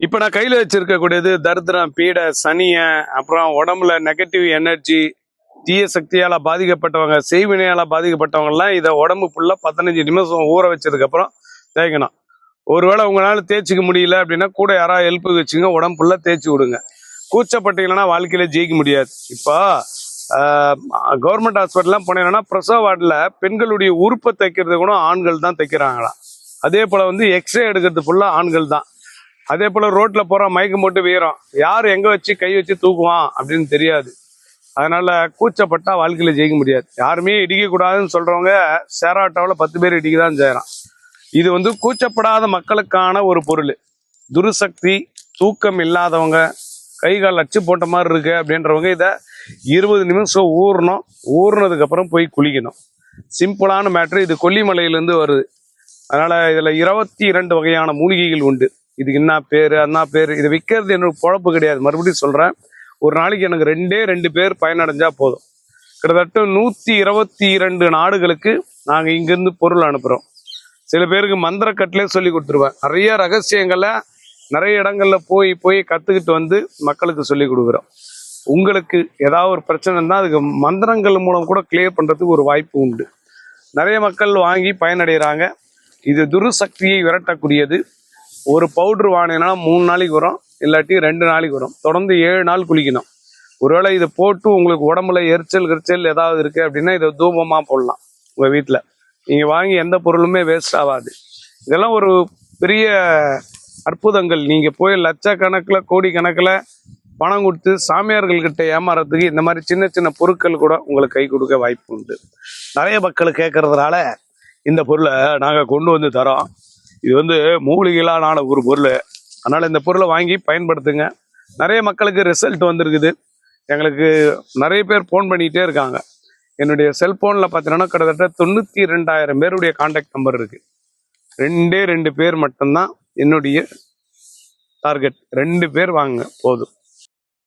இப்போ நான் கையில் வச்சிருக்கக்கூடியது தரித்திரம், பீடை, சனிய, அப்புறம் உடம்புல நெகட்டிவ் எனர்ஜி, தீய சக்தியால் பாதிக்கப்பட்டவங்க, செய்வினையால் பாதிக்கப்பட்டவங்கலாம் இதை உடம்பு ஃபுல்லாக 15 நிமிஷம் ஊற வச்சதுக்கப்புறம் தேய்க்கணும். ஒருவேளை உங்களால் தேய்ச்சிக்க முடியல அப்படின்னா கூட யாராவது ஹெல்ப் வச்சுங்க, உடம்பு ஃபுல்லாக தேய்ச்சி விடுங்க. கூச்சப்பட்டீங்கன்னா வாழ்க்கையில ஜெயிக்க முடியாது. இப்போ கவர்மெண்ட் ஹாஸ்பிட்டல்லாம் போனீங்கன்னா பிரசவ வார்டில் பெண்களுடைய உறுப்பை தைக்கிறது கூட ஆண்கள் தான் தைக்கிறாங்களாம். அதே போல் எக்ஸ்ரே எடுக்கிறது ஃபுல்லாக ஆண்கள் தான். அதே போல் ரோட்டில் போகிற மயக்கம் போட்டு வீரம், யார் எங்கே வச்சு கை வச்சு தூக்குவான் அப்படின்னு தெரியாது. அதனால் கூச்சப்பட்டா வாழ்க்கையில் ஜெயிக்க முடியாது. யாருமே இடிக்கக்கூடாதுன்னு சொல்கிறவங்க சேராட்டாவில் 10 பேர் இடிக்க தான் செய்கிறான். இது கூச்சப்படாத மக்களுக்கான ஒரு பொருள். துருசக்தி, தூக்கம் இல்லாதவங்க, கை கால் அச்சு போட்ட மாதிரி இருக்கு அப்படின்றவங்க இதை 20 நிமிஷம் ஊறணும். ஊறினதுக்கப்புறம் போய் குளிக்கணும். சிம்பிளான மேட்ரு. இது கொல்லிமலையிலேருந்து வருது. அதனால் இதில் 22 வகையான மூலிகைகள் உண்டு. இதுக்கு என்ன பேர் அண்ணா பேர், இதை விற்கிறது என்னோட பொழப்பு கிடையாது. மறுபடியும் சொல்கிறேன், ஒரு நாளைக்கு எனக்கு 2 பேர் பயனடைஞ்சா போதும். கிட்டத்தட்ட 122 நாடுகளுக்கு நாங்கள் இங்கேருந்து பொருள் அனுப்புகிறோம். சில பேருக்கு மந்திரக்கட்டிலே சொல்லி கொடுத்துருவேன். நிறைய ரகசியங்களை நிறைய இடங்கள்ல போய் கற்றுக்கிட்டு மக்களுக்கு சொல்லி கொடுக்குறோம். உங்களுக்கு ஏதாவது ஒரு பிரச்சனை இருந்தால் அதுக்கு மந்திரங்கள் மூலம் கூட கிளியர் பண்ணுறதுக்கு ஒரு வாய்ப்பு உண்டு. நிறைய மக்கள் வாங்கி பயனடைகிறாங்க. இது துருசக்தியை விரட்டக்கூடியது. ஒரு பவுட்ரு வாங்கினா 3 நாளைக்கு வரும், இல்லாட்டி 2 நாளைக்கு வரும். தொடர்ந்து 7 நாள் குளிக்கணும். ஒருவேளை இதை போட்டு உங்களுக்கு உடம்புல எரிச்சல் ஏதாவது இருக்குது அப்படின்னா இதை தூபமாக போடலாம். உங்கள் வீட்டில் நீங்கள் வாங்கி எந்த பொருளுமே வேஸ்ட் ஆகாது. இதெல்லாம் ஒரு பெரிய அற்புதங்கள். நீங்கள் போய் லட்சக்கணக்கில் கோடிக்கணக்கில் பணம் கொடுத்து சாமியார்கள்கிட்ட ஏமாறதுக்கு இந்த மாதிரி சின்ன சின்ன பொருட்கள் கூட உங்களுக்கு கை கொடுக்க வாய்ப்பு உண்டு. நிறைய மக்கள் கேட்கறதுனால இந்த பொருளை நாங்கள் கொண்டு வந்து தரோம். இது மூலிகைகளான ஒரு பொருள். அதனால் இந்த பொருளை வாங்கி பயன்படுத்துங்க. நிறைய மக்களுக்கு ரிசல்ட் வந்திருக்குது. எங்களுக்கு நிறைய பேர் ஃபோன் பண்ணிகிட்டே இருக்காங்க. என்னுடைய செல்ஃபோனில் பார்த்தீங்கன்னா கிட்டத்தட்ட 92,000 பேருடைய கான்டாக்ட் நம்பர் இருக்குது. 2 பேர் மட்டும்தான் என்னுடைய டார்கெட். 2 பேர் வாங்க போதும்.